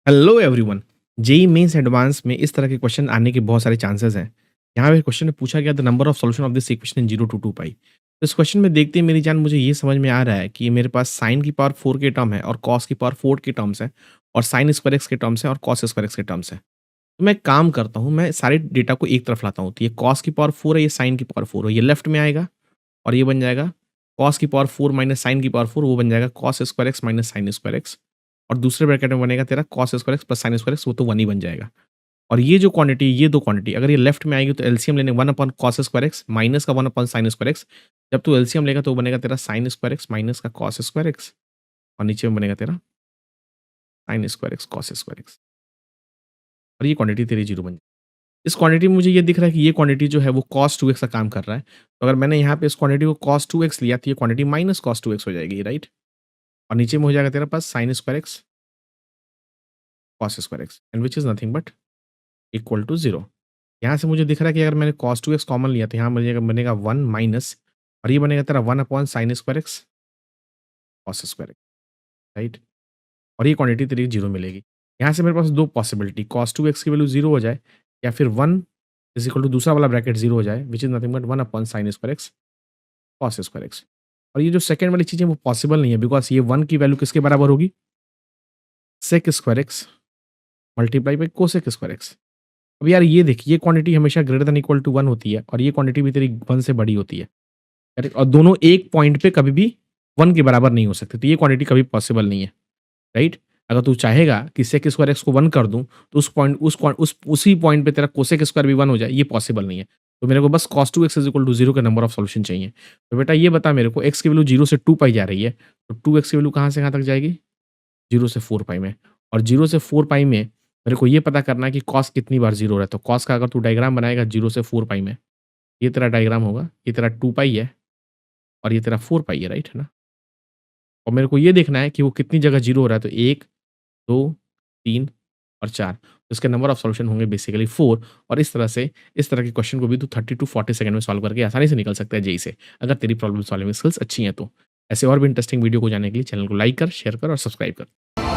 Hello everyone. JEE mains advanced में इस तरह के क्वेश्चन आने के बहुत सारे चांसेस हैं। यहाँ पे क्वेश्चन में पूछा गया the number of solution of this equation in 0 to 2 pi. तो इस क्वेश्चन में देखते ही मेरी जान मुझे ये समझ में आ रहा है कि मेरे पास साइन की पावर 4 के टर्म है और कॉस की पावर 4 के टर्म्स है और साइन स्क्वायर एक्स के टर्म्स है और कॉस स्क्वायर एक्स के टर्म्स है। तो मैं एक काम करता हूँ, मैं सारे डेटा को एक तरफ लाता हूँ। तो ये कॉस की पावर 4 है, ये साइन की पावर 4 है, ये लेफ्ट में आएगा और ये बन जाएगा कॉस की पावर 4 माइनस साइन की पावर 4, वो बन जाएगा cos square x minus sign square x. और दूसरे ब्रैकेट में बनेगा तेरा cos square x plus sign square x, वो तो 1 ही बन जाएगा। और ये जो क्वांटिटी, ये 2 क्वांटिटी अगर ये लेफ्ट में आएगी तो एलसीएम लेने 1 upon cos square x minus का 1 अपॉन साइन स्क्वायर एक्स। जब तू एलसीएम लेगा तो वो बनेगा तेरा साइन स्क्वायर एक्स माइनस का कॉस स्क्वायर एक्स और नीचे में बनेगा तेरा sign square x cos square x. और ये क्वांटिटी तेरी 0 बन जाएगी। इस क्वांटिटी में मुझे ये दिख रहा है कि ये क्वांटिटी जो है वो cos 2x का काम कर रहा है। तो अगर मैंने यहाँ पे इस क्वांटिटी को cos 2x लिया तो ये क्वांटिटी माइनस cos 2x हो जाएगी, राइट? और नीचे में हो जाएगा तेरा पास sine square x cos square x and which is nothing but equal to 0। यहाँ से मुझे दिख रहा है कि अगर मैंने cos 2x कॉमन लिया तो यहाँ बनेगा बनेगा 1 माइनस और ये बनेगा तेरा 1 upon sine square x cos square x, right? और ये क्वांटिटी तेरी 0 मिलेगी। यहाँ से मेरे पास 2 पॉसिबिलिटी, cos 2x की वैल्यू 0 हो जाए या फिर 1 इज़ इक्वल टू दूसरा वाला ब्रैकेट 0 हो जाए, which is nothing but 1 upon sine square x cos square x. और ये जो सेकंड वाली चीज़ है वो पॉसिबल नहीं है, बिकॉज़ ये 1 की वैल्यू किसके बराबर होगी? Sec square x multiply by cosec square x. अब यार ये देख, ये क्वांटिटी हमेशा ग्रेटर देन इक्वल टू 1 होती है और ये क्वांटिटी भी तेरी 1 से बड़ी होती है, करेक्ट? और दोनों एक पॉइंट पे कभी भी 1 के बराबर नहीं हो सकते, तो ये क्वांटिटी कभी पॉसिबल नहीं है, राइट? अगर तू चाहेगा कि सेक स्क्वायर एक्स को 1 कर दूँ, तो उसी पॉइंट पे तेरा कोसेक स्क्वायर भी 1 हो जाए, ये पॉसिबल नहीं है। तो मेरे को बस cos 2x is equal to 0 का नंबर ऑफ सॉल्यूशन चाहिए। तो बेटा ये बता मेरे को, x की वैल्यू 0 से 2 पाई जा रही है, तो 2x की वैल्यू कहाँ से कहाँ तक जाएगी? 0 से 4 पाई में। और 0 से 4 पाई में मेरे को ये पता करना है कि cos कितनी बार 0 हो रहा है। तो cos का अगर तू डायग्राम बनाएगा 0 से 4 पाई में, ये तेरा डायग्राम होगा, ये तेरा 2 पाई है और ये तेरा 4 पाई है, राइट? है ना? और मेरे को ये देखना है कि वो कितनी जगह 0 हो रहा है, तो 1, 2, 3 और 4। तो इसके नंबर ऑफ सॉल्यूशन होंगे बेसिकली 4। और इस तरह से, इस तरह के क्वेश्चन को भी तू 30 टू 40 सेकंड में सॉल्व करके आसानी से निकल सकता है जेईई से, अगर तेरी प्रॉब्लम सॉल्विंग स्किल्स अच्छी हैं तो। ऐसे और भी इंटरेस्टिंग वीडियो को जानने के लिए चैनल को लाइक कर, शेयर कर और सब्सक्राइब कर।